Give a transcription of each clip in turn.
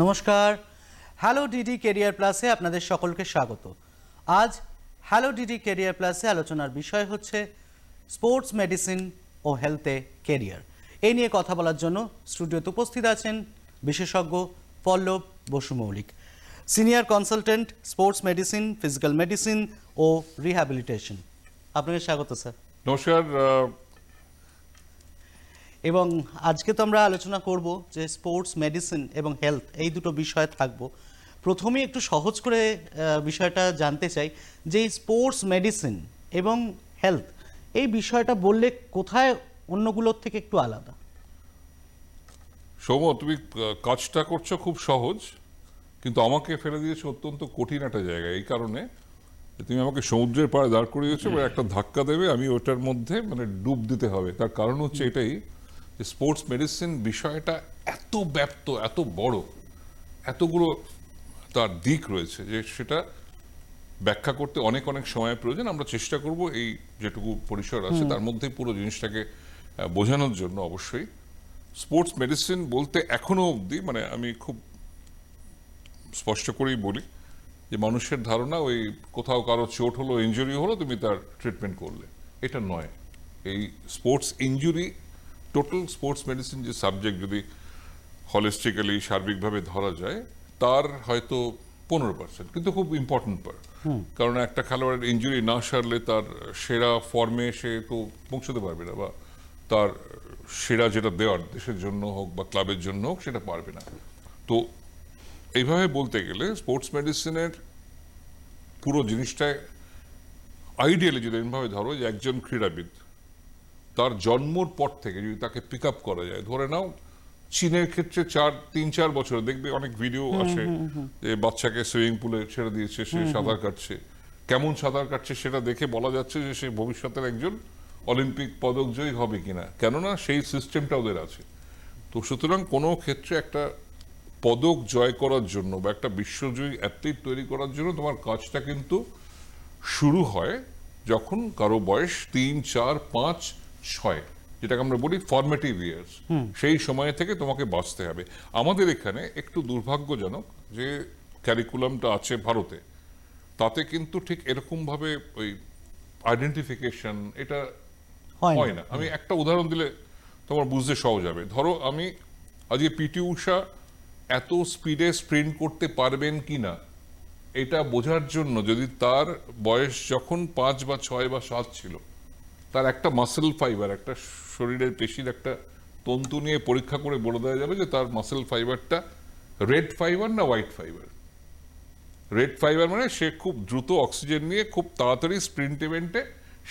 নমস্কার, hello DD career প্লাসে আপনাদের সকলকে স্বাগত। আজ হ্যালো ডিডি কেরিয়ার প্লাসে আলোচনার বিষয় হচ্ছে স্পোর্টস মেডিসিন ও হেলথে কেরিয়ার। এই নিয়ে কথা বলার জন্য স্টুডিওতে উপস্থিত আছেন বিশেষজ্ঞ Pallab Basu Moulik, senior consultant sports medicine, physical medicine ও রিহ্যাবিলিটেশন। আপনাকে স্বাগত স্যার। নমস্কার। এবং আজকে তো আমরা আলোচনা করব যে স্পোর্টস মেডিসিন এবং হেলথ এই দুটো বিষয় থাকবো। প্রথমেই একটু সহজ করে বিষয়টা জানতে চাই যে স্পোর্টস মেডিসিন এবং হেলথ এই বিষয়টা বললে কোথায় অন্যগুলোর থেকে একটু আলাদা? সৌম, তুমি কাজটা করছো খুব সহজ, কিন্তু আমাকে ফেলে দিয়েছো অত্যন্ত কঠিন একটা জায়গায়। এই কারণে তুমি আমাকে সমুদ্রের পাড়ে দাঁড় করিয়েছো, একটা ধাক্কা দেবে, আমি ওটার মধ্যে ডুব দিতে হবে। তার কারণ হচ্ছে এটাই যে স্পোর্টস মেডিসিন বিষয়টা এত ব্যাপ্ত, এত বড়, এতগুলো তার দিক রয়েছে যে সেটা ব্যাখ্যা করতে অনেক অনেক সময়ের প্রয়োজন। আমরা চেষ্টা করব এই যেটুকু পরিসর আছে তার মধ্যে পুরো জিনিসটাকে বোঝানোর জন্য। অবশ্যই স্পোর্টস মেডিসিন বলতে এখনো অবধি আমি খুব স্পষ্ট করেই বলি যে মানুষের ধারণা ওই কোথাও কারো চোট হলো, ইনজুরি হলো, তুমি তার ট্রিটমেন্ট করলে, এটা নয়। এই sports injury, total sports medicine যে সাবজেক্ট যদি হলিস্টিক্যালি সার্বিকভাবে ধরা যায়, তার হয়তো 15%, কিন্তু খুব ইম্পর্টেন্ট পার্ট। কারণ একটা খেলোয়াড়ের ইনজুরি না সারলে তার সেরা ফর্মে সে তো পৌঁছতে পারবে না, বা তার সেরা যেটা দেওয়ার দেশের জন্য হোক বা ক্লাবের জন্য হোক সেটা পারবে না। তো এইভাবে বলতে গেলে স্পোর্টস মেডিসিনের পুরো জিনিসটায় আইডিয়ালি যদি এমনভাবে ধরো যে একজন ক্রীড়াবিদ তার জন্মর পর থেকে যদি তাকে পিক আপ করা যায়, ধরে নাও চীনের ক্ষেত্রে 3-4 বছর দেখবে অনেক ভিডিও আসে যে বাচ্চাকে সুইমিং পুলে ছেড়ে দিয়েছে, সে সাঁতার কাটছে, কেমন সাঁতার কাটছে সেটা দেখে বলা যাচ্ছে যে সে ভবিষ্যতের একজন অলিম্পিক পদকজয়ী হবে কিনা, কেননা সেই সিস্টেমটা ওদের আছে। তো সুতরাং কোনো ক্ষেত্রে একটা পদক জয় করার জন্য বা একটা বিশ্বজয়ী অ্যাথলিট তৈরি করার জন্য তোমার কাজটা কিন্তু শুরু হয় যখন কারো বয়স 3, 4, 5, 6, যেটাকে আমরা বলি ফরমেটিভ ইয়ার্স। সেই সময় থেকে তোমাকে বাঁচতে হবে। আমাদের এখানে একটু দুর্ভাগ্যজনক যে ক্যারিকুলামটা আছে ভারতে, তাতে কিন্তু ঠিক এরকম ভাবে ওই আইডেন্টিফিকেশন এটা হয় না। আমি একটা উদাহরণ দিলে তোমার বুঝতে সহজ হবে। ধরো আমি আজকে পিটি উষা এত স্পিডে স্প্রিন্ট করতে পারবেন কিনা এটা বোঝার জন্য যদি তার বয়স যখন 5 বা 6 বা 7 ছিল, তার একটা মাসেল ফাইবার, একটা শরীরের পেশির একটা তন্তু নিয়ে পরীক্ষা করে বলে দেওয়া যাবে যে তার মাসেল ফাইবারটা রেড ফাইবার না হোয়াইট ফাইবার। রেড ফাইবার মানে সে খুব দ্রুত অক্সিজেন নিয়ে খুব তাড়াতাড়ি স্প্রিন্ট ইভেন্টে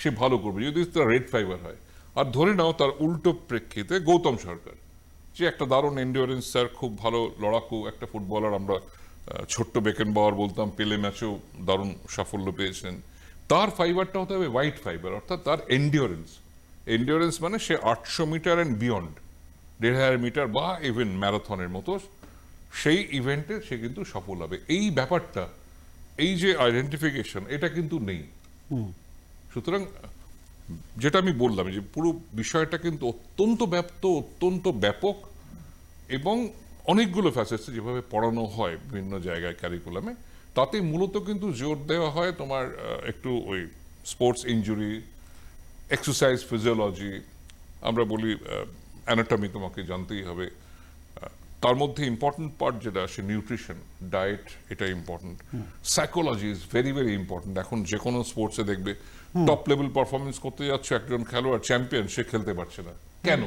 সে ভালো করবে যদি তার রেড ফাইবার হয়। আর ধরে নাও তার উল্টো প্রেক্ষিতে গৌতম সরকার, যে একটা দারুণ এন্ডিওরেন্স, স্যার খুব ভালো লড়াকু একটা ফুটবলার, আমরা ছোট্ট বেকেনবাওয়ার বলতাম, পেলে ম্যাচেও দারুণ সাফল্য পেয়েছেন, তার ফাইবারটা হতে হবে হোয়াইট ফাইবার, অর্থাৎ তার এন্ডিওরেন্স মানে সে 800 মিটার অ্যান্ড বিয়ন্ড, 1500 মিটার বা ইভেন ম্যারাথনের মতো সেই ইভেন্টে সে কিন্তু সফল হবে। এই ব্যাপারটা, এই যে আইডেন্টিফিকেশন, এটা কিন্তু নেই। সুতরাং যেটা আমি বললাম যে পুরো বিষয়টা কিন্তু অত্যন্ত অত্যন্ত ব্যাপক, এবং অনেকগুলো ফ্যাসেটস যেভাবে পড়ানো হয় বিভিন্ন জায়গায় ক্যারিকুলামে, তাতে মূলত কিন্তু জোর দেওয়া হয় তোমার একটু ওই স্পোর্টস ইনজুরি, এক্সারসাইজ ফিজিওলজি, আমরা বলি অ্যানাটমি তোমাকে জানতেই হবে। তার মধ্যে ইম্পর্টেন্ট পার্ট যেটা সে নিউট্রিশন, ডায়েট, এটা important. Psychology is very very important. এখন যে কোনো স্পোর্টসে দেখবে টপ লেভেল পারফরমেন্স করতে যাচ্ছে একজন খেলোয়াড়, চ্যাম্পিয়ন, সে খেলতে পারছে না, কেন?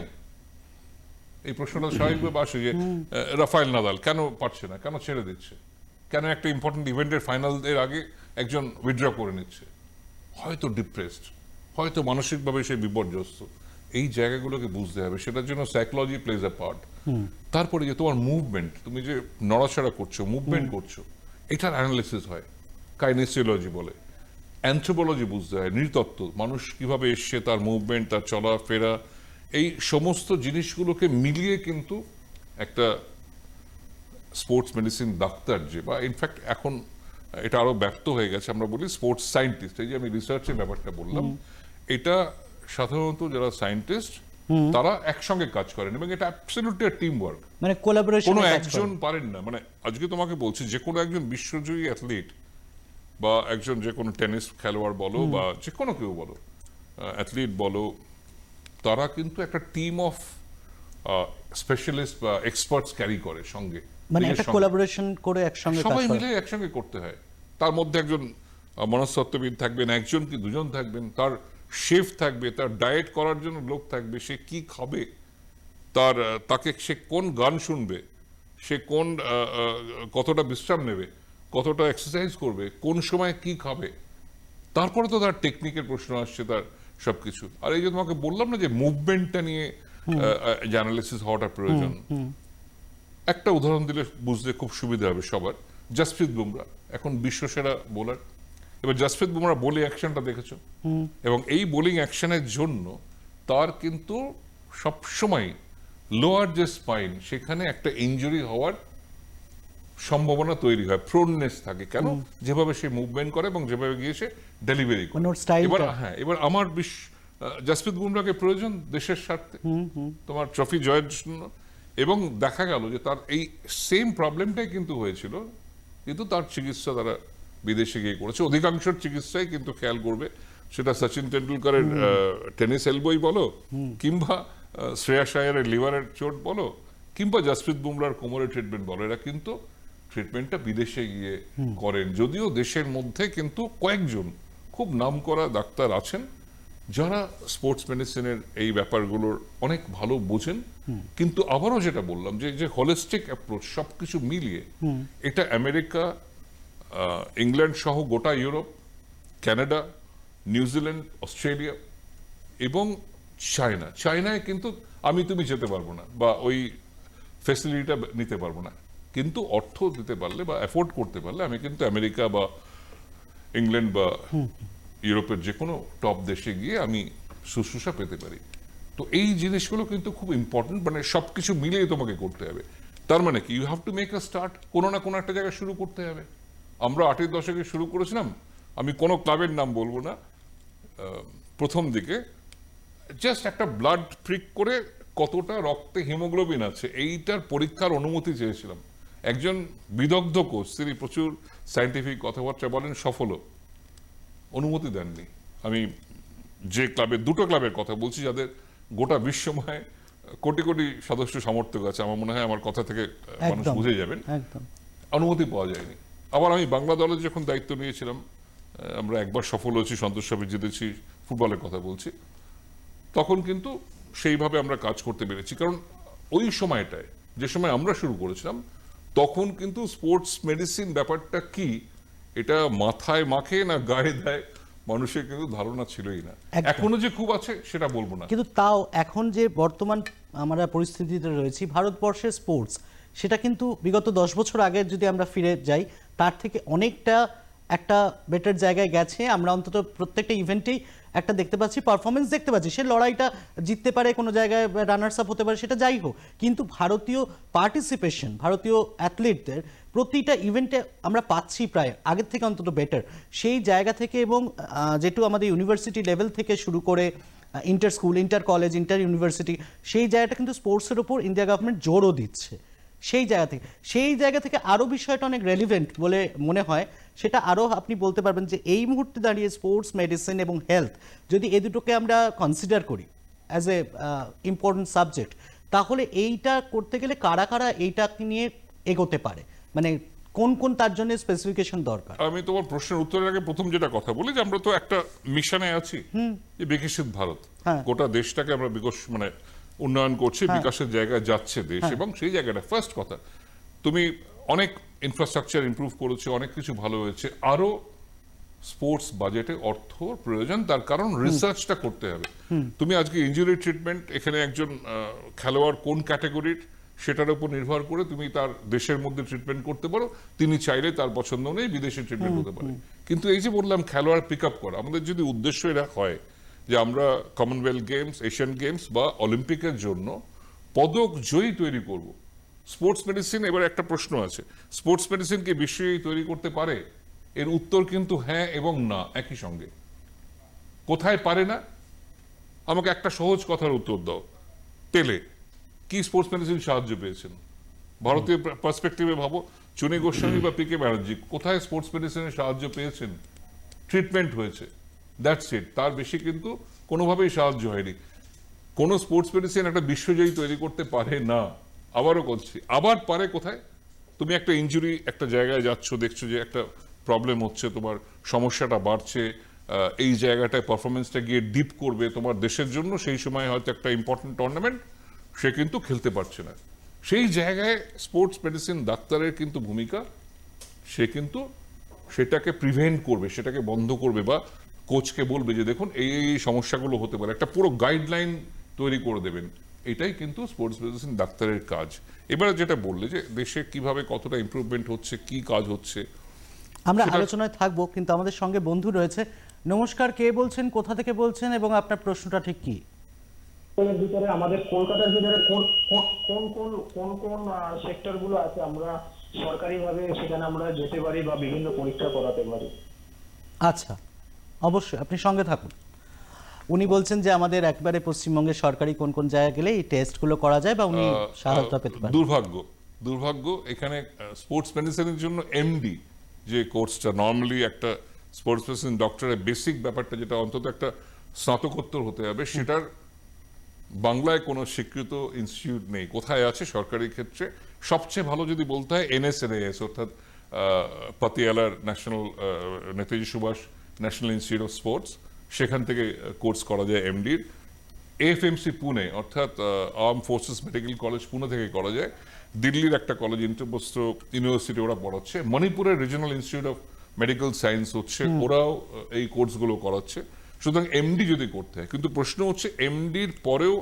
এই প্রশ্নটা স্বাভাবিকভাবে আসে যে রাফায়েল নাদাল কেন পারছে না, কেন ছেড়ে দিচ্ছে, কেন একটা ইম্পর্টেন্ট ইভেন্টের ফাইনালের আগে একজন উইথড্র করে নিচ্ছে? হয়তো ডিপ্রেসড, হয়তো মানসিকভাবে সে বিপর্যস্ত। এই জায়গাগুলোকে বুঝতে হবে, সেটার জন্য সাইকোলজি প্লেজ আ পার্ট। তারপরে যে তোমার মুভমেন্ট, তুমি যে নড়াচড়া করছো, মুভমেন্ট করছো, এটার অ্যানালিসিস হয়, কাইনেসিওলজি বলে। অ্যানথ্রোপোলজি বুঝতে হয়, নৃতত্ত্ব, মানুষ কিভাবে এসছে, তার মুভমেন্ট, তার চলাফেরা, এই সমস্ত জিনিসগুলোকে মিলিয়ে কিন্তু একটা স্পোর্টস মেডিসিন ডাক্তার যে, বা ইনফ্যাক্ট এখন এটা আরো ব্যপ্ত হয়ে গেছে, আমরা বলি স্পোর্টস সায়েন্টিস্ট। এই যে আমি রিসার্চের ব্যাপারটা বললাম, এটা সাধারণত যারা সায়েন্টিস্ট তারা একসঙ্গে কাজ করেন এবং এটা অ্যাবসলিউটলি টিম ওয়ার্ক। মানে কোলাবোরেশন কোনো একজন পারেন না, মানে আজকে তোমাকে বলছি যে কোনো একজন বিশ্বজয়ী অ্যাথলিট বা একজন যে কোনো টেনিস খেলোয়াড় বলো বা যে কোনো কেউ বলো, অ্যাথলিট বলো, তারা কিন্তু একটা টিম অফ স্পেশালিস্ট বা এক্সপার্টস ক্যারি করে সঙ্গে, মানে নিজের একটা সঙ্গে। কোলাবোরেশন করে একসঙ্গে কাজ সবাই করা। মিলে একসঙ্গে করতে হয়। তার মধ্যে একজন মনস্তত্ত্ববিদ থাকবেন, একজন কি দুজন থাকবেন, তার শেফ থাকবে, তার ডায়েট করার জন্য লোক থাকবে, সে কি খাবে, তাকে সে কোন গান শুনবে, সে কোন কতটা বিশ্রাম নেবে, কতটা এক্সারসাইজ করবে, কোন সময় কি খাবে, তারপরে তো তার টেকনিকের প্রশ্ন আসছে, তার সবকিছু। আর এই যে তোমাকে বললাম না যে মুভমেন্টটা নিয়ে অ্যানালিসিস হওয়াটা প্রয়োজন। একটা উদাহরণ দিলে বুঝতে খুব সুবিধা হবে সবার। জাসপ্রীত বুমরা এখন বিশ্বসেরা বোলার। এবার জাসপ্রীত বুমরা বোলিং অ্যাকশনটা দেখেছো, এবং এই বোলিং অ্যাকশনের জন্য তার কিন্তু সবসময় লোয়ার যে স্পাইন, সেখানে একটা ইনজুরি হওয়ার সম্ভাবনা তৈরি হয়, প্রোননেস থাকে। কেন? যেভাবে সে মুভমেন্ট করে এবং যেভাবে গিয়ে সে ডেলিভারি করে। মানে ওর স্টাইলটা। এবার আমার জাসপ্রীত বুমরাকে প্রয়োজন দেশের স্বার্থে, তোমার ট্রফি জয়ের জন্য। এবং দেখা গেল যে তার এই সেম প্রবলেমটাই কিন্তু হয়েছিল, কিন্তু তার চিকিৎসা তারা বিদেশে গিয়ে করেছে। অধিকাংশ চিকিৎসাই কিন্তু খেয়াল করবে, সেটা সচিন তেন্ডুলকরের টেনিস এলবোই বলো, কিংবা শ্রেয়াস আয়ারের লিভারের চোট বলো, কিংবা জাসপ্রীত বুমরার কোমরের ট্রিটমেন্ট বলো, এরা কিন্তু ট্রিটমেন্টটা বিদেশে গিয়ে করেন। যদিও দেশের মধ্যে কিন্তু কয়েকজন খুব নামকরা ডাক্তার আছেন যারা স্পোর্টস মেডিসিনের এই ব্যাপারগুলোর অনেক ভালো বোঝেন। কিন্তু আবারও যেটা বললাম, যে হোলিস্টিক অ্যাপ্রোচ, সবকিছু মিলিয়ে, এটা আমেরিকা, ইংল্যান্ড সহ গোটা ইউরোপ, কানাডা, নিউজিল্যান্ড, অস্ট্রেলিয়া এবং চায়নায় কিন্তু তুমি যেতে পারবো না বা ওই ফেসিলিটিটা নিতে পারবো না, কিন্তু অর্থ দিতে পারলে বা অ্যাফোর্ড করতে পারলে আমি কিন্তু আমেরিকা বা ইংল্যান্ড বা ইউরোপের যে কোনো টপ দেশে গিয়ে আমি শুশ্রূষা পেতে পারি। তো এই জিনিসগুলো কিন্তু খুব ইম্পর্টেন্ট, মানে সবকিছু মিলিয়ে তোমাকে করতে হবে। তার মানে কি, you have to make a start, কোনো না কোনো একটা জায়গায় শুরু করতে হবে। আমরা 80-এর দশকে শুরু করেছিলাম, আমি কোনো ক্লাবের নাম বলবো না, প্রথম দিকে জাস্ট একটা ব্লাড প্রিক করে কতটা রক্তে হিমোগ্লোবিন আছে এইটার পরীক্ষার অনুমতি চেয়েছিলাম। একজন বিদগ্ধ কোচ, তিনি প্রচুর সায়েন্টিফিক কথাবার্তা বলেন, সফলও অনুমতি দেননি। আমি যে দুটো ক্লাবের কথা বলছি যাদের গোটা বিশ্বময় কোটি কোটি সদস্য সমর্থক আছে, আমার মনে হয় আমার কথা থেকে মানুষ বুঝে যাবেন, অনুমতি পাওয়া যায়নি। আবার আমি বাংলা দলের যখন দায়িত্ব নিয়েছিলাম, আমরা একবার সফল হয়েছি, সন্তোষ ট্রফি জিতেছি, ফুটবলের কথা বলছি, তখন কিন্তু সেইভাবে আমরা কাজ করতে পেরেছি। কারণ ওই সময়টায়, যে সময় আমরা শুরু করেছিলাম, তখন কিন্তু স্পোর্টস মেডিসিন ব্যাপারটা কি, এটা মাথায় মাখে না গায়ে দেয় মানুষের কিন্তু ধারণা ছিলই না। এখনো যে খুব আছে সেটা বলবো না, কিন্তু তাও এখন যে বর্তমান আমরা পরিস্থিতিতে রয়েছি, ভারতবর্ষের স্পোর্টস সেটা কিন্তু বিগত 10 বছর আগে যদি আমরা ফিরে যাই, তার থেকে অনেকটা একটা বেটার জায়গায় গেছে। আমরা অন্তত প্রত্যেকটা ইভেন্টেই একটা দেখতে পাচ্ছি, পারফরমেন্স দেখতে পাচ্ছি। সে লড়াইটা জিততে পারে, কোনো জায়গায় রানার্স আপ হতে পারে, সেটা যাই হোক, কিন্তু ভারতীয় পার্টিসিপেশন, ভারতীয় অ্যাথলিটদের প্রতিটা ইভেন্টে আমরা পাচ্ছি প্রায় আগের থেকে অন্তত বেটার সেই জায়গা থেকে। এবং যেটু আমাদের ইউনিভার্সিটি লেভেল থেকে শুরু করে inter school, inter college, inter university, সেই জায়গাটা কিন্তু স্পোর্টসের ওপর ইন্ডিয়া গভর্নমেন্ট জোরও দিচ্ছে। সেই জায়গা থেকে আরও বিষয়টা অনেক রেলিভেন্ট বলে মনে হয়। সেটা আরও আপনি বলতে পারবেন যে এই মুহূর্তে দাঁড়িয়ে স্পোর্টস মেডিসিন এবং হেলথ যদি এই দুটোকে আমরা কনসিডার করি অ্যাজ এ ইম্পর্টেন্ট সাবজেক্ট, তাহলে এইটা করতে গেলে কারা কারা এইটাকে নিয়ে এগোতে পারে, মানে কোন কোন তার জন্য স্পেসিফিকেশন দরকার? আমি তোমার প্রশ্নের উত্তরের আগে প্রথম যেটা কথা বলি, যে আমরা তো একটা মিশনে আছি, যে বিকশিত ভারত, গোটা দেশটাকে আমরা মানে উন্নয়ন করছি, বিকাশের জায়গায় যাচ্ছে দেশ। এবং সেই জায়গাটা ফার্স্ট কথা, তুমি অনেক ইনফ্রাস্ট্রাকচার ইমপ্রুভ করেছো, অনেক কিছু ভালো হয়েছে, আরো স্পোর্টস বাজেটে অর্থ প্রয়োজন। তার কারণ রিসার্চটা করতে হবে। তুমি আজকে ইনজুরি ট্রিটমেন্ট, এখানে একজন খেলোয়াড় কোন ক্যাটাগরির, সেটার উপর নির্ভর করে তুমি তার দেশের মধ্যে ট্রিটমেন্ট করতে পারো। তিনি চাইলে তার পছন্দ নেই বিদেশে ট্রিটমেন্ট হতে পারে। কিন্তু এই যে বললাম খেলোয়াড় পিক আপ করা, আমাদের যদি উদ্দেশ্য এটা হয় যে আমরা কমনওয়েলথ গেমস, এশিয়ান গেমস বা অলিম্পিকের জন্য পদক জয়ী তৈরি করব, স্পোর্টস মেডিসিন, এবার একটা প্রশ্ন আছে, স্পোর্টস মেডিসিন কি বিশ্বই তৈরি করতে পারে? এর উত্তর কিন্তু হ্যাঁ এবং না একই সঙ্গে। কোথায় পারে না? আমাকে একটা সহজ কথার উত্তর দাও, তেলে কি স্পোর্টস মেডিসিন সাহায্য পেয়েছেন? ভারতীয় পার্সপেক্টিভে ভাবো, চুনি গোস্বামী বা পি কে ব্যানার্জি কোথায় স্পোর্টস মেডিসিনের সাহায্য পেয়েছেন? ট্রিটমেন্ট হয়েছে, দ্যাটস ইট। তার বেশি কিন্তু কোনোভাবেই সাহায্য হয়নি। কোনো স্পোর্টস মেডিসিন একটা বিশ্বজয়ী তৈরি করতে পারে না। আবারও করছি, আবার পারে কোথায়? তুমি একটা ইনজুরি একটা জায়গায় যাচ্ছ, দেখছো যে একটা প্রবলেম হচ্ছে, তোমার সমস্যাটা বাড়ছে, এই জায়গাটায় পারফরমেন্সটা গিয়ে ডিপ করবে তোমার দেশের জন্য, সেই সময় হয়তো একটা ইম্পর্টেন্ট টুর্নামেন্ট, সে কিন্তু খেলতে পারছে না। সেই জায়গায় স্পোর্টস মেডিসিন ডাক্তারের কিন্তু ভূমিকা, সে কিন্তু সেটাকে প্রিভেন্ট করবে, সেটাকে বন্ধ করবে, বা কোচকে বলবে যে দেখুন এই এই সমস্যাগুলো হতে পারে, একটা পুরো গাইডলাইন তৈরি করে দেবেন। এটাই কিন্তু স্পোর্টস মেডিসিন ডাক্তারের কাজ। এবারে যেটা বললে যে দেশে কিভাবে কতটা ইমপ্রুভমেন্ট হচ্ছে, কি কাজ হচ্ছে, আমরা সেটা- আলোচনায় থাকবো, কিন্তু আমাদের সঙ্গে বন্ধু রয়েছে। নমস্কার, কে বলছেন, কোথা থেকে বলছেন এবং আপনার প্রশ্নটা ঠিক কি? এর ভিতরে আমাদের কলকাতার ভিতরে কোন কোন কোন কোন কোন কোন সেক্টর গুলো আছে আমরা সরকারিভাবে সেখানে আমরা যেতে পারি বা বিভিন্ন পরীক্ষা করাতে পারি? আচ্ছা, অবশ্যই আপনি সঙ্গে থাকুন। উনি বলছেন যে আমাদের একবারে পশ্চিমবঙ্গের সরকারি কোন কোন জায়গায় গেলে এই টেস্টগুলো করা যায় বা উনি সাহায্য পেতে পারেন। দুর্ভাগ্য এখানে স্পোর্টস মেডিসিনের জন্য এমডি যে কোর্সটা, নর্মালি একটা স্পোর্টস মেডিসিন ডক্টরের বেসিক ব্যাপারটা যেটা অন্তত একটা স্নাতকোত্তর হতে হবে, সেটার বাংলায় কোনো স্বীকৃত ইনস্টিটিউট নেই। কোথায় আছে সরকারি ক্ষেত্রে? সবচেয়ে ভালো যদি বলতে হয় এনএসএনএএস, অর্থাৎ পাতিয়ালার national Netaji Subhash national institute of sports, সেখান থেকে কোর্স করা যায় এমডির। এফএমসি পুনে, অর্থাৎ arm forces medical college Pune থেকে করা যায়। দিল্লির একটা কলেজ ইন্দ্রপ্রস্থ ইউনিভার্সিটি ওরা পড়াচ্ছে। মণিপুরের regional institute of medical science হচ্ছে, ওরাও এই কোর্সগুলো করাচ্ছে। সুতরাং এমডি যদি করতে হয়, কিন্তু প্রশ্ন হচ্ছে এমডির পরেও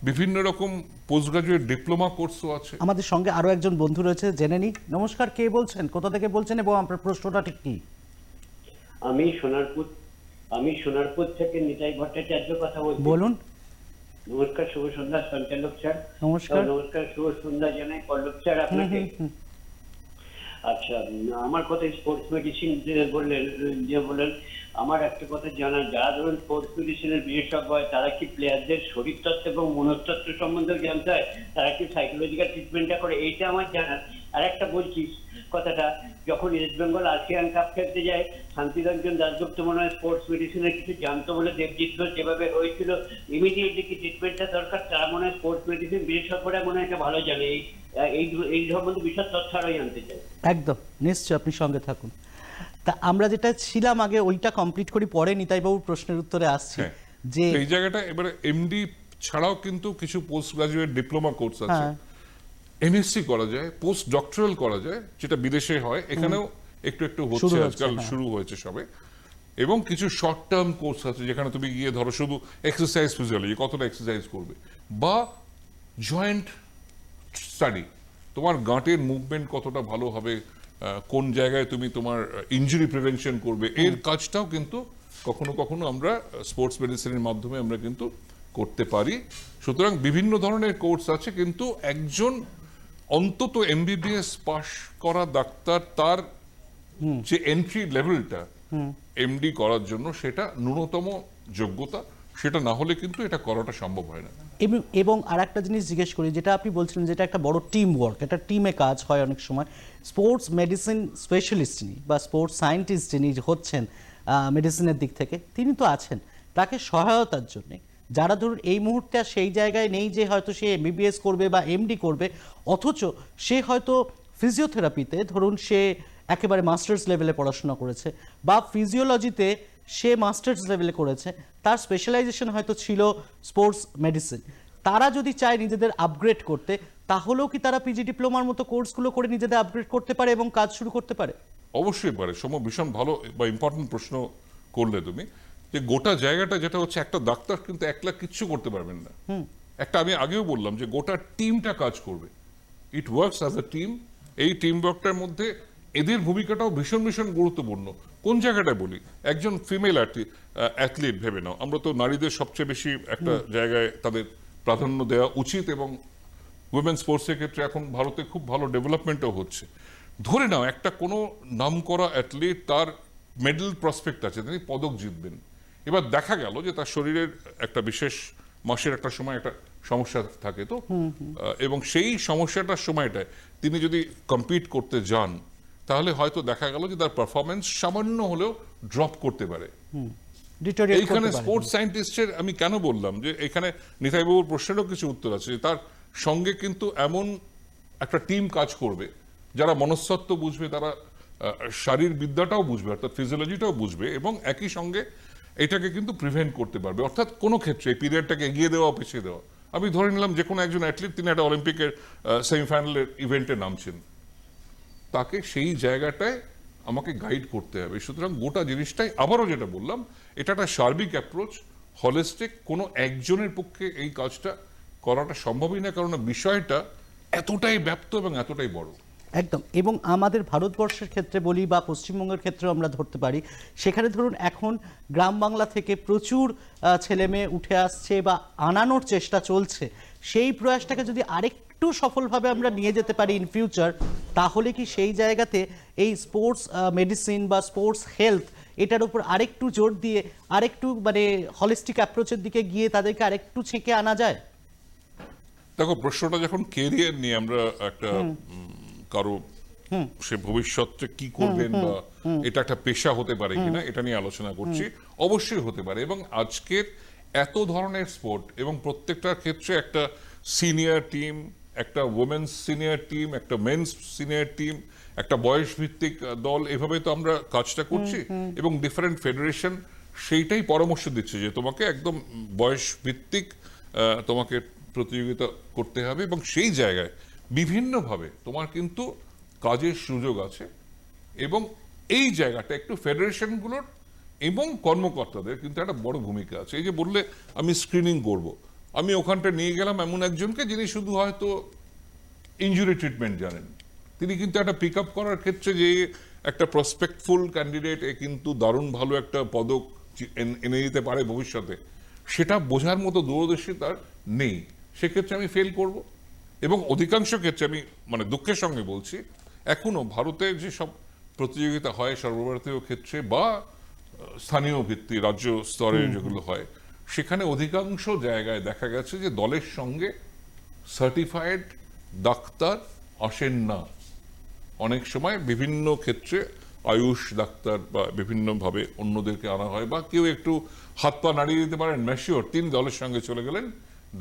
বিভিন্ন রকম পোস্ট গ্রাজুয়েট ডিপ্লোমা কোর্সও আছে। আমাদের সঙ্গে আরো একজন বন্ধু রয়েছে, জেনে নি। নমস্কার, কে বলছেন, কোথা থেকে বলছেন এবং আপনার প্রশ্নটা ঠিক কি? আমি সোনারপুর থেকে নিতাই ভট্টাচার্য কথা বলছি। বলুন। নমস্কার, শুভ সন্ধ্যা সঞ্চালক স্যার। নমস্কার। নমস্কার, শুভ সন্ধ্যা জানাই পল্লব স্যার আপনাকে। আচ্ছা, আমার কথা স্পোর্টস মেডিসিন বললেন, আমার একটা কথা জানা, যারা ধরুন স্পোর্টস মেডিসিনের বিশেষজ্ঞ হয়, তারা কি প্লেয়ারদের শরীরতত্ত্ব এবং মনস্তত্ত্ব সম্বন্ধে জানতে হয়? তারা কি সাইকোলজিক্যাল ট্রিটমেন্টটা করে? এইটা আমার জানা। আর একটা বলছি কথাটা, যখন ইস্ট বেঙ্গল আসিয়ান কাপ খেলতে যায়, শান্তিরঞ্জন দাশগুপ্ত মনে হয় স্পোর্টস মেডিসিনের কিছু জানতো বলে দেবজিৎ ঘোষ যেভাবে হয়েছিল, ইমিডিয়েটলি কি ট্রিটমেন্টটা দরকার, তারা মনে হয় স্পোর্টস মেডিসিন বিশেষজ্ঞরা মনে হয় এটা ভালো জানে। এই সম্বন্ধে বিশদ তথ্য আরও জানতে চাই। একদম নিশ্চয়, আপনি সঙ্গে থাকুন। তা আমরা যেটা ছিলাম আগে ওইটা কমপ্লিট করি, পরে নিতাইবাবুর প্রশ্নের উত্তরে আসছি। হ্যাঁ, যে এই জায়গাটা এবারে এমডি ছাড়াও কিন্তু কিছু পোস্ট গ্রাজুয়েট ডিপ্লোমা কোর্স আছে। হ্যাঁ। এমএসসি করা যায়, পোস্ট ডক্টরাল করা যায়, যেটা বিদেশে হয়, এখানেও একটু একটু শুরু হচ্ছে, হচ্ছে, আজকাল হ্যাঁ। শুরু হয়েছে সবে। এবং কিছু শর্ট টার্ম কোর্স আছে যেখানে তুমি গিয়ে ধরো শুধু এক্সারসাইজ ফিজিওলজি, কতটা এক্সারসাইজ করবে, বা জয়েন্ট স্টাডি, তোমার গাঁটের মুভমেন্ট কতটা ভালো হবে, কোন জায়গায় তুমি তোমার ইনজুরি প্রিভেনশন করবে, এর কাজটাও কিন্তু কখনো কখনো আমরা স্পোর্টস মেডিসিনের মাধ্যমে আমরা কিন্তু করতে পারি। সুতরাং বিভিন্ন ধরনের কোর্স আছে, কিন্তু একজন অন্তত এমবিবিএস পাশ করা ডাক্তার, তার যে এন্ট্রি লেভেলটা এমডি করার জন্য, সেটা ন্যূনতম যোগ্যতা, সেটা না হলে কিন্তু এটা করাটা সম্ভব হয় না। এবং আর একটা জিনিস জিজ্ঞেস করি, যেটা আপনি বলছিলেন, যেটা একটা বড় টিম ওয়ার্ক, একটা টিমে কাজ হয় অনেক সময়। স্পোর্টস মেডিসিন স্পেশালিস্ট যিনি বা স্পোর্টস সায়েন্টিস্ট যিনি হচ্ছেন মেডিসিনের দিক থেকে, তিনি তো আছেন তাকে সহায়তার জন্য। যারা ধরুন এই মুহূর্তে আর সেই জায়গায় নেই যে হয়তো সে এমবিবিএস করবে বা এমডি করবে, অথচ সে হয়তো ফিজিওথেরাপিতে ধরুন সে একেবারে মাস্টার্স লেভেলে পড়াশোনা করেছে, বা ফিজিওলজিতে সে মাস্টার্স লেভেলে করেছে, তার স্পেশালাইজেশন হয়তো ছিল স্পোর্টস মেডিসিন। তারা যদি চায় নিজেদের আপগ্রেড করতে, তাহলেও কি তারা পিজি ডিপ্লোমার মতো কোর্সগুলো করে নিজেদের আপগ্রেড করতে পারে এবং কাজ শুরু করতে পারে? অবশ্যই পারে। ভীষণ ভালো বা ইম্পর্টেন্ট প্রশ্ন করলে তুমি, যে গোটা জায়গাটা যেটা হচ্ছে, একটা ডাক্তার কিন্তু একলা কিচ্ছু করতে পারবেন না। একটা আমি আগেও বললাম যে গোটা টিমটা কাজ করবে, it works as a team. এই টিম ওয়ার্কটার মধ্যে এদের ভূমিকাটাও ভীষণ ভীষণ গুরুত্বপূর্ণ। কোন জায়গাটায় বলি, একজন ফিমেল অ্যাথলিট ভেবে নাও, আমরা তো নারীদের সবচেয়ে বেশি একটা জায়গায় তাদের প্রাধান্য দেওয়া উচিত, এবং উইমেন স্পোর্টসের ক্ষেত্রে এখন ভারতে খুব ভালো ডেভেলপমেন্টও হচ্ছে। ধরে নাও একটা কোনো নামকরা অ্যাথলিট, তার মেডেল প্রসপেক্ট আছে, তিনি পদক জিতবেন, এবার দেখা গেল যে তার শরীরের একটা বিশেষ মাসের একটা সময় একটা সমস্যা থাকে তো, এবং সেই সমস্যাটার সময়টায় তিনি যদি কম্পিট করতে যান, তাহলে হয়তো দেখা গেল যে তার পারফরমেন্স সামান্য হলেও ড্রপ করতে পারে। Deteriorate এইখানে করতে পারে। স্পোর্টস সায়েন্টিস্টের আমি কেন বললাম যে এখানে নিতাইবাবুর প্রশ্নেরও কিছু উত্তর আছে, যে তার সঙ্গে কিন্তু এমন একটা টিম কাজ করবে যারা মনস্তত্ত্ব বুঝবে, তারা শারীরবিদ্যাটাও বুঝবে, অর্থাৎ ফিজিওলজিটাও বুঝবে, এবং একই সঙ্গে এটাকে কিন্তু প্রিভেন্ট করতে পারবে। অর্থাৎ কোনো ক্ষেত্রে এই পিরিয়ডটাকে এগিয়ে দেওয়া পিছিয়ে দেওয়া, আমি ধরে নিলাম যে কোনো একজন অ্যাথলিট, তিনি একটা অলিম্পিকের সেমিফাইনালের ইভেন্টে নামছেন, তাকে সেই জায়গাটায় আমাকে গাইড করতে হবে। সুতরাং গোটা জিনিসটাই, আবারও যেটা বললাম, এটা একটা সার্বিক অ্যাপ্রোচ, হলিস্টিক। কোনো একজনের পক্ষে এই কাজটা করাটা সম্ভবই না, কারণ বিষয়টা এতটাই ব্যাপ্ত এবং এতটাই বড়। একদম। এবং আমাদের ভারতবর্ষের ক্ষেত্রে বলি বা পশ্চিমবঙ্গের ক্ষেত্রেও আমরা ধরতে পারি, সেখানে ধরুন এখন গ্রাম বাংলা থেকে প্রচুর ছেলে মেয়ে উঠে আসছে বা আনানোর চেষ্টা চলছে। সেই প্রয়াসটাকে যদি আরেকটু সফলভাবে আমরা নিয়ে যেতে পারি ইন ফিউচার, তাহলে কি সেই জায়গাতে এই স্পোর্টস মেডিসিন বা স্পোর্টস হেলথ এটার উপর আরেকটু জোর দিয়ে আরেকটু মানে হলিস্টিক অ্যাপ্রোচের দিকে গিয়ে তাদেরকে আরেকটু ছেঁকে আনা যায়? দেখো, প্রশ্নটা যখন কেরিয়ার নিয়ে, আমরা একটা কারো সে ভবিষ্যতে কি করবেন বা এটা একটা পেশা হতে পারে কিনা এটা নিয়ে আলোচনা করছি, অবশ্যই হতে পারে। এবং আজকের এত ধরনের স্পোর্ট, এবং প্রত্যেকটার ক্ষেত্রে একটা সিনিয়র টিম, একটা ওমেন্স সিনিয়র টিম, একটা মেন্স সিনিয়র টিম, একটা বয়স ভিত্তিক দল, এভাবে তো আমরা কাজটা করছি। এবং ডিফারেন্ট ফেডারেশন সেইটাই পরামর্শ দিচ্ছে যে তোমাকে একদম বয়স ভিত্তিক তোমাকে প্রতিযোগিতা করতে হবে, এবং সেই জায়গায় বিভিন্নভাবে তোমার কিন্তু কাজের সুযোগ আছে। এবং এই জায়গাটা একটু ফেডারেশনগুলোর এবং কর্মকর্তাদের কিন্তু একটা বড় ভূমিকা আছে। এই যে বললে আমি স্ক্রিনিং করব, আমি ওখানটা নিয়ে গেলাম এমন একজনকে যিনি শুধু হয়তো ইনজুরি ট্রিটমেন্ট জানেন, তিনি কিন্তু একটা পিক আপ করার ক্ষেত্রে যে একটা প্রসপেক্টফুল ক্যান্ডিডেট, এ কিন্তু দারুণ ভালো একটা পদক এনে দিতে পারে ভবিষ্যতে, সেটা বোঝার মতো দূরদর্শী তার নেই। সেক্ষেত্রে আমি ফেল করব। এবং অধিকাংশ ক্ষেত্রে আমি মানে দুঃখের সঙ্গে বলছি, এখনো ভারতে যে সব প্রতিযোগিতা হয় সর্বভারতীয় ক্ষেত্রে বা স্থানীয় ভিত্তি রাজ্য স্তরে যেগুলো হয়, সেখানে অধিকাংশ জায়গায় দেখা গেছে যে দলের সঙ্গে সার্টিফাইড ডাক্তার আসেন না। অনেক সময় বিভিন্ন ক্ষেত্রে আয়ুষ ডাক্তার বা বিভিন্নভাবে অন্যদেরকে আনা হয়, বা কেউ একটু হাত পা নাড়িয়ে দিতে পারেন ম্যাচিওর, তিনি দলের সঙ্গে চলে গেলেন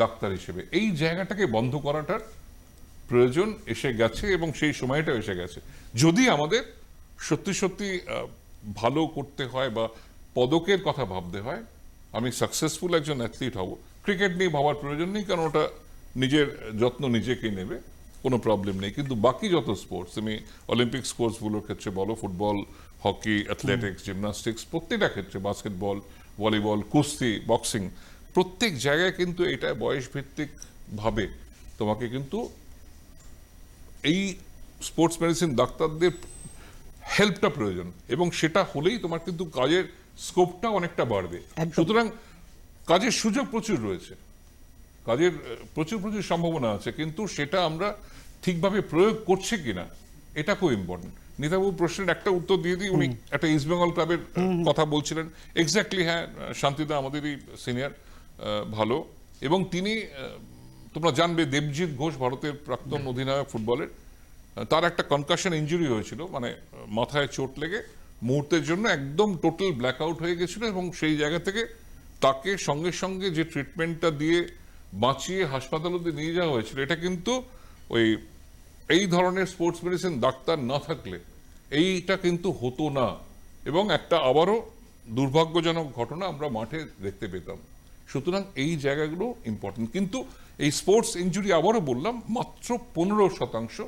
ডাক্তার হিসেবে। এই জায়গাটাকে বন্ধ করাটার প্রয়োজন এসে গেছে, এবং সেই সময়টা এসে গেছে। যদি আমাদের সত্যি সত্যি ভালো করতে হয় বা পদকের কথা ভাবতে হয়, আমি সাকসেসফুল একজন অ্যাথলিট হব, ক্রিকেট নিয়ে ভাবার প্রয়োজন নেই, কারণ ওটা নিজের যত্ন নিজেকেই নেবে, কোনো প্রবলেম নেই। কিন্তু বাকি যত স্পোর্টস, তুমি অলিম্পিক স্পোর্টসগুলোর ক্ষেত্রে বলো, ফুটবল, হকি, অ্যাথলেটিক্স, জিমনাস্টিক্স, প্রত্যেকটা ক্ষেত্রে, বাস্কেটবল, ভলিবল, কুস্তি, বক্সিং, প্রত্যেক জায়গায় কিন্তু এটা বয়স ভিত্তিক ভাবে তোমাকে কিন্তু এই স্পোর্টস মেডিসিন ডাক্তারদের হেল্পটা প্রয়োজন, এবং সেটা হলেই তোমার কিন্তু কাজের স্কোপটা অনেকটা বাড়বে। একদম। সুতরাং কাজের সুযোগ প্রচুর রয়েছে, কাজের প্রচুর প্রচুর সম্ভাবনা আছে, কিন্তু সেটা আমরা ঠিকভাবে প্রয়োগ করছি কিনা এটা খুব ইম্পর্টেন্ট। নিতাবু প্রশ্নের একটা উত্তর দিয়ে দিই, উনি একটা ইস্ট বেঙ্গল ক্লাবের কথা বলছিলেন। এক্স্যাক্টলি, হ্যাঁ, শান্তিদা আমাদেরই সিনিয়র, ভালো। এবং তিনি, তোমরা জানবে, দেবজিৎ ঘোষ ভারতের প্রাক্তন অধিনায়ক ফুটবলের, তার একটা কনকাশন ইঞ্জুরি হয়েছিল, মানে মাথায় চোট লেগে মুহূর্তের জন্য একদম টোটাল ব্ল্যাক আউট হয়ে গেছিল, এবং সেই জায়গা থেকে তাকে সঙ্গে সঙ্গে যে ট্রিটমেন্টটা দিয়ে বাঁচিয়ে হাসপাতালে নিয়ে যাওয়া হয়েছিল, এটা কিন্তু ওই এই ধরনের স্পোর্টস মেডিসিন ডাক্তার না থাকলে এইটা কিন্তু হতো না, এবং একটা আবারও দুর্ভাগ্যজনক ঘটনা আমরা মাঠে দেখতে পেতাম। সুতরাং এই জায়গাগুলো ইম্পর্টেন্ট। কিন্তু এই স্পোর্টস ইনজুরি, আবারও বললাম, মাত্র 15%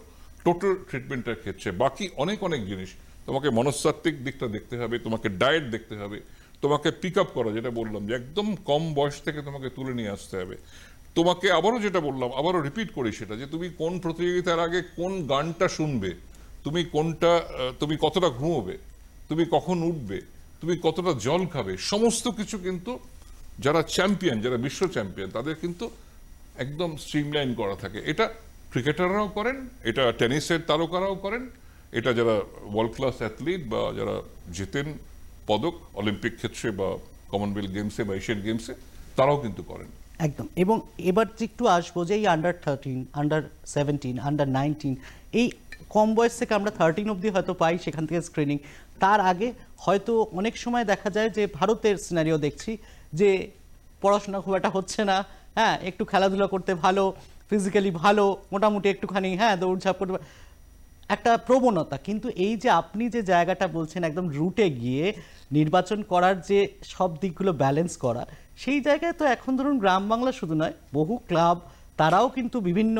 টোটাল ট্রিটমেন্টের ক্ষেত্রে। বাকি অনেক অনেক জিনিস, তোমাকে মনস্তাত্ত্বিক দিকটা দেখতে হবে, তোমাকে ডায়েট দেখতে হবে, তোমাকে পিক আপ করা, যেটা বললাম যে একদম কম বয়স থেকে তোমাকে তুলে নিয়ে আসতে হবে, তোমাকে আবারও যেটা বললাম, আবারও রিপিট করি সেটা, যে তুমি কোন প্রতিযোগিতার আগে কোন গানটা শুনবে, তুমি কোনটা, তুমি কতটা ঘুমোবে, তুমি কখন উঠবে, তুমি কতটা জল খাবে, সমস্ত কিছু কিন্তু যারা চ্যাম্পিয়ন, যারা বিশ্ব চ্যাম্পিয়ন, তাদের কিন্তু একদম স্ট্রিমলাইন করা থাকে। এটা ক্রিকেটাররাও করেন, এটা টেনিসের তারকারাও করেন, এটা যারা ওয়ার্ল্ড ক্লাস অ্যাথলিট বা যারা জেতেন পদক অলিম্পিক ক্ষেত্রে বা কমনওয়েলথ গেমসে বা এশিয়ান গেমসে, তারাও কিন্তু করেন। একদম। এবং এবার যে একটু আসবো যে এই আন্ডার 13, আন্ডার 17, আন্ডার 19, এই কম বয়স থেকে আমরা 13 অবধি হয়তো পাই, সেখান থেকে স্ক্রিনিং। তার আগে হয়তো অনেক সময় দেখা যায় যে ভারতের সিনারিও দেখছি যে পড়াশোনা খুব একটা হচ্ছে না, হ্যাঁ একটু খেলাধুলা করতে ভালো, ফিজিক্যালি ভালো, মোটামুটি একটুখানি হ্যাঁ দৌড়ঝাঁপ করতে একটা প্রবণতা। কিন্তু এই যে আপনি যে জায়গাটা বলছেন একদম রুটে গিয়ে নির্বাচন করার যে সব দিকগুলো ব্যালেন্স করা, সেই জায়গায় তো এখন ধরুন গ্রাম বাংলা শুধু নয়, বহু ক্লাব তারাও কিন্তু বিভিন্ন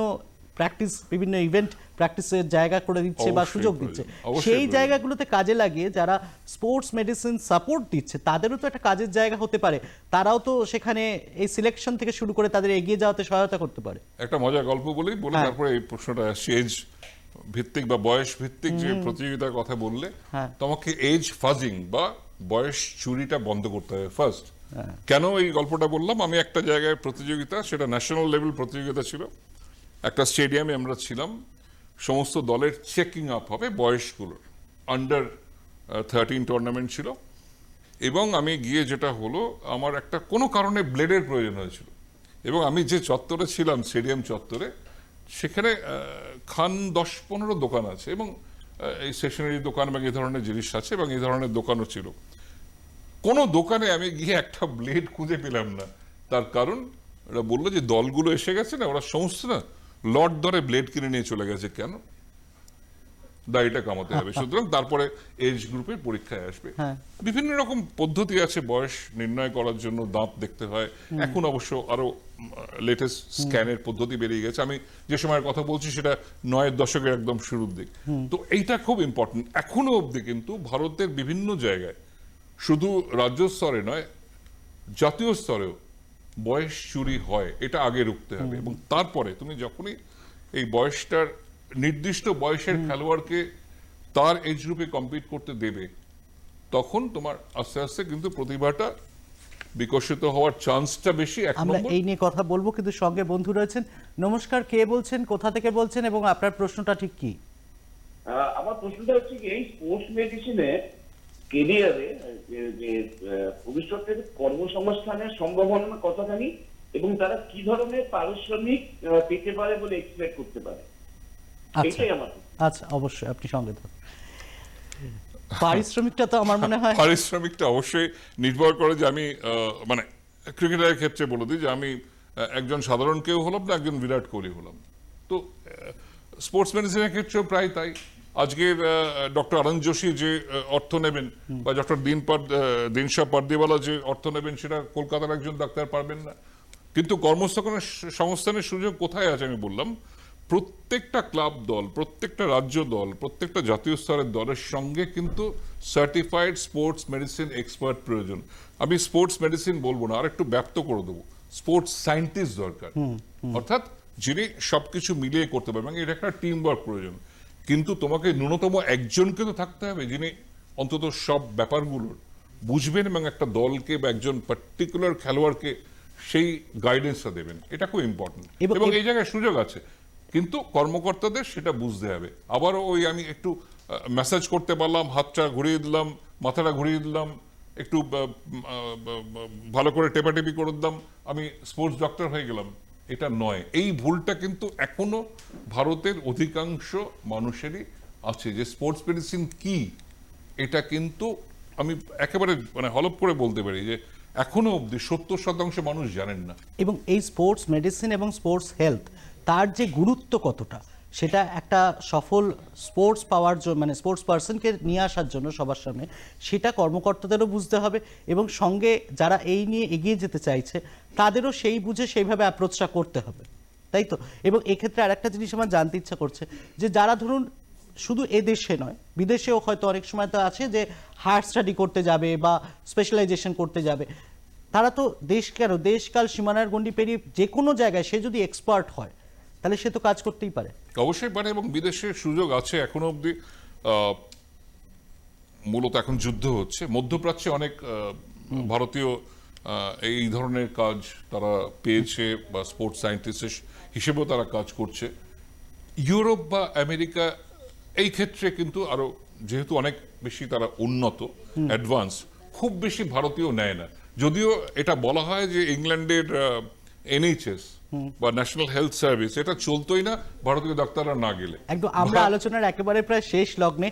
বিভিন্ন ইভেন্ট প্র্যাকটিসের জায়গা করে দিচ্ছে বা অবশ্যই সুযোগ প্রয়োজন, দিচ্ছে। অবশ্যই সেই প্রয়োজন। জায়গাগুলোতে কাজে লাগিয়ে যারা স্পোর্টস মেডিসিন সাপোর্ট দিচ্ছে তাদেরও তো একটা কাজের জায়গা হতে পারে, তারাও তো সেখানে এই সিলেকশন থেকে শুরু করে তাদের এগিয়ে যাওয়াতে সহায়তা করতে পারে। একটা মজার গল্প বলে হ্যাঁ। তারপরে এই প্রশ্নটা আসছে, এজ ভিত্তিক বা বয়স ভিত্তিক যে প্রতিযোগিতার কথা বললে, হ্যাঁ। তোমাকে এজ ফাজিং বা বয়স চুরিটা বন্ধ করতে হবে ফার্স্ট। হ্যাঁ। কেন এই গল্পটা বললাম, আমি একটা জায়গায় প্রতিযোগিতা, সেটা ন্যাশনাল লেভেল প্রতিযোগিতা ছিল, একটা স্টেডিয়ামে আমরা ছিলাম, সমস্ত দলের চেকিং আপ হবে বয়সগুলোর, আন্ডার 13 টুর্নামেন্ট ছিল, এবং আমি গিয়ে যেটা হলো, আমার একটা কোনো কারণে ব্লেডের প্রয়োজন হয়েছিল, এবং আমি যে চত্বরে ছিলাম স্টেডিয়াম চত্বরে, সেখানে খান 10-15 দোকান আছে, এবং এই স্টেশনারি দোকান এবং এই ধরনের জিনিস আছে, এবং এই ধরনের দোকানও ছিল। কোনো দোকানে আমি গিয়ে একটা ব্লেড খুঁজে পেলাম না। তার কারণ ওরা বললো যে দলগুলো এসে গেছে না, ওরা সমস্ত না লট ধরে ব্লেড কিনে নিয়ে চলে গেছে। কেন? দাড়িটা কামাতে হবে, সুতরাং তারপরে এজ গ্রুপের পরীক্ষায় আসবে। হ্যাঁ। বিভিন্ন রকম পদ্ধতি আছে বয়স নির্ণয় করার জন্য, দাঁত দেখতে হয়। এখন অবশ্য আরো লেটেস্ট স্ক্যানের পদ্ধতি বেরিয়ে গেছে। আমি যে সময়ের কথা বলছি সেটা 9-এর দশকের একদম শুরুর দিক। তো এইটা খুব ইম্পর্টেন্ট। এখনো অবধি কিন্তু ভারতের বিভিন্ন জায়গায়, শুধু রাজ্য স্তরে নয়, জাতীয় স্তরেও বয়স চুরি হয়, এটা আগে রুখতে হবে। এবং তারপরে তুমি যখনই এই বয়সটার, নির্দিষ্ট বয়সের খেলোয়াড়কে তার এজ গ্রুপে কম্পিট করতে দেবে, তখন তোমার আস্তে আস্তে কিন্তু প্রতিভাটা বিকশিত হওয়ার চান্সটা বেশি। এক আমরা নম্বর। এই নিয়ে কথা বলবো, কিন্তু সঙ্গে বন্ধু রয়েছেন। নমস্কার, কে বলছেন, কোথা থেকে বলছেন, এবং আপনার প্রশ্নটা ঠিক কি? আমার প্রশ্নটা হচ্ছে কি, এই স্পোর্টস মেডিসিনে কেরিয়ারে যে ভবিষ্যতের কর্মসংস্থানের সম্ভাবনা কতখানি, এবং তারা কি ধরনের পারিশ্রমিক পেতে পারে বলে এক্সপেক্ট করতে পারে, আচ্ছা এটাই আমার প্রশ্ন। আচ্ছা, অবশ্যই আপনি সঙ্গে থাকুন। পারিশ্রমিকটা তো আমার মনে হয় পারিশ্রমিকটা অবশ্যই নির্ভর করে যে আমি মানে ক্রিকেটারের ক্ষেত্রে বলে দিই যে আমি একজন সাধারণ কেউ হলাম না একজন বিরাট কোহলি হলাম। তো স্পোর্টস মেডিসিনের ক্ষেত্রেও প্রায় তাই। আজকে ডক্টর আনন্দ যোশী যে অর্থ নেবেন, বা ডক্টর দিনশা পারদিওয়ালা যে অর্থ নেবেন, সেটা কলকাতার একজন ডাক্তার পারবেন না। কিন্তু কর্মসংস্থানের সুযোগ কোথায় আছে? আমি বললাম, প্রত্যেকটা ক্লাব দল, প্রত্যেকটা রাজ্য দল, প্রত্যেকটা জাতীয় স্তরের দলের সঙ্গে কিন্তু সার্টিফাইড স্পোর্টস মেডিসিন এক্সপার্ট প্রয়োজন। আমি স্পোর্টস মেডিসিন বলবো না, আর একটু ব্যাপ্ত করে দেবো, স্পোর্টস সায়েন্টিস্ট দরকার। অর্থাৎ যিনি সবকিছু মিলিয়ে করতে পারবেন, এটা একটা টিম ওয়ার্ক প্রয়োজন। কিন্তু তোমাকে ন্যূনতম একজনকে তো থাকতে হবে যিনি অন্তত সব ব্যাপারগুলোর বুঝবেন, এবং একটা দলকে বা একজন পার্টিকুলার খেলোয়াড়কে সেই গাইডেন্সটা দেবেন। এটা খুব ইম্পর্টেন্ট, এবং এই জায়গায় সুযোগ আছে, কিন্তু কর্মকর্তাদের সেটা বুঝতে হবে। আবারও ওই আমি একটু ম্যাসাজ করতে পারলাম, হাতটা ঘুরিয়ে দিলাম, মাথাটা ঘুরিয়ে দিলাম, একটু ভালো করে টেপাটেপি করে দিলাম, আমি স্পোর্টস ডক্টর হয়ে গেলাম, এটা নয়। এই ভুলটা কিন্তু এখনো ভারতের অধিকাংশ মানুষেরই আছে, যে স্পোর্টস মেডিসিন কি এটা কিন্তু আমি একেবারে মানে হলপ করে বলতে পারি যে এখনো অবধি 70% মানুষ জানেন না। এবং এই স্পোর্টস মেডিসিন এবং স্পোর্টস হেলথ, তার যে গুরুত্ব কতটা, সেটা একটা সফল স্পোর্টস পাওয়ার জন্য, মানে স্পোর্টস পার্সনকে নিয়ে আসার জন্য সবার সামনে, সেটা কর্মকর্তাদেরও বুঝতে হবে, এবং সঙ্গে যারা এই নিয়ে এগিয়ে যেতে চাইছে তাদেরও সেই বুঝে সেইভাবে অ্যাপ্রোচটা করতে হবে, তাই তো? এবং এক্ষেত্রে আর একটা জিনিস আমার জানতে ইচ্ছা করছে, যে যারা ধরুন শুধু এদেশে নয়, বিদেশেও হয়তো অনেক সময় তো আছে যে হায়ার স্টাডি করতে যাবে বা স্পেশালাইজেশন করতে যাবে, তারা তো দেশকাল সীমানার গণ্ডি পেরিয়ে যে কোনো জায়গায় সে যদি এক্সপার্ট হয়, তাহলে সে তো কাজ করতেই পারে। অবশ্যই পারে, এবং বিদেশের সুযোগ আছে এখনো অবধি। মূলত এখন যুদ্ধ হচ্ছে মধ্যপ্রাচ্যে, অনেক ভারতীয় এই ধরনের কাজ তারা পেয়েছে, বা স্পোর্টস সায়েন্টিস্ট হিসেবেও তারা কাজ করছে। ইউরোপ বা আমেরিকা এই ক্ষেত্রে কিন্তু আরো যেহেতু অনেক বেশি তারা উন্নত, অ্যাডভান্স, খুব বেশি ভারতীয় নেয় না। যদিও এটা বলা হয় যে ইংল্যান্ডের NHS বা ন্যাশনাল হেলথ সার্ভিস এটা চলতোই না ভারতীয় ডাক্তাররা না গেলে। একদম আমরা আলোচনার একেবারে প্রায় শেষ লগ্নে,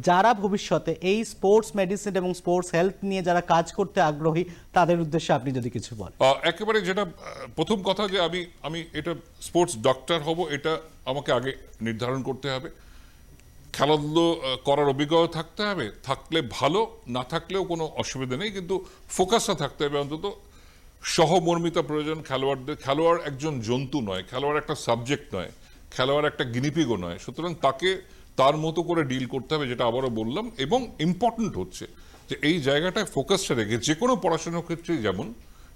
যারা ভবিষ্যতে এই স্পোর্টস মেডিসিন এবং স্পোর্টস হেলথ নিয়ে যারা কাজ করতে আগ্রহী তাদের উদ্দেশ্যে আপনি যদি কিছু বলেন। একেবারে যেটা প্রথম কথা যে আমি এটা স্পোর্টস ডক্টর হব এটা আমাকে আগে নির্ধারণ করতে হবে। খেলাধুলো করার অভিজ্ঞতা থাকতে হবে, থাকলে ভালো, না থাকলেও কোনো অসুবিধা নেই, কিন্তু ফোকাসটা থাকতে হবে। অন্তত সহমর্মিতা প্রয়োজন খেলোয়াড়দের। খেলোয়াড় একজন জন্তু নয়, খেলোয়াড় একটা সাবজেক্ট নয়, খেলোয়াড় একটা গিনিপিগও নয়। সুতরাং তাকে তার মতো করে ডিল করতে হবে, যেটা আবারও বললাম। এবং ইম্পর্টেন্ট হচ্ছে যে এই জায়গাটায় ফোকাসটা রেখে যে কোনো পড়াশোনার ক্ষেত্রে যেমন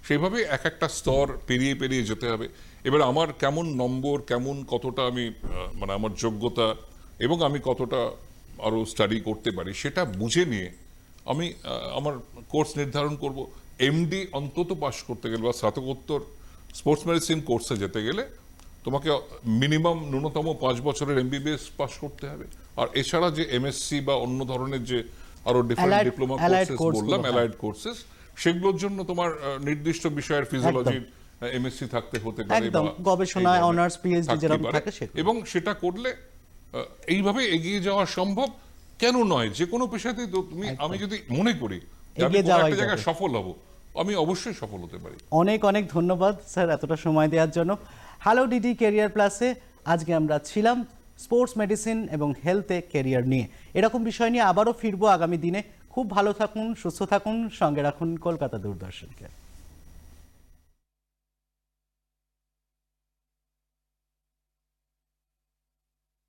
সেইভাবে এক একটা স্তর পেরিয়ে পেরিয়ে যেতে হবে। এবার আমার কেমন নম্বর, কেমন কতটা আমি মানে আমার যোগ্যতা এবং আমি কতটা আরও স্টাডি করতে পারি সেটা বুঝে নিয়ে আমি আমার কোর্স নির্ধারণ করব। MD অন্তত পাস করতে গেলে বা স্নাতকোত্তর স্পোর্টস মেডিসিন কোর্সে যেতে গেলে তোমাকে মিনিমাম ন্যূনতম 5 বছরের MBBS পাস করতে হবে। আর এছাড়া যে MSc বা অন্য ধরনের যে আরো ডিফারেন্ট ডিপ্লোমা কোর্সেস বললাম, অ্যালাইড কোর্সেস, সেগুলোর জন্য তোমার নির্দিষ্ট বিষয়ের ফিজিওলজির MSc থাকতে হতে পারে, একদম গবেষণায় অনার্স PhD যেরকম থাকে এবং সেটা করলে এইভাবে এগিয়ে যাওয়া সম্ভব। কেন নয়, যে কোনো পেশাতেই তো তুমি, আমি যদি মনে করি যে আমি কোনো একটা জায়গায় সফল হব, আমি অবশ্যই সফল হতে পারি। অনেক অনেক ধন্যবাদ স্যার এতটা সময় দেওয়ার জন্য। হ্যালো ডিডি ক্যারিয়ার প্লাসে আজকে আমরা ছিলাম স্পোর্টস মেডিসিন এবং হেলথে ক্যারিয়ার নিয়ে। এরকম বিষয় নিয়ে আবারও ফিরবো আগামী দিনে। খুব ভালো থাকুন, সুস্থ থাকুন, সঙ্গে রাখুন কলকাতা দূরদর্শনকে।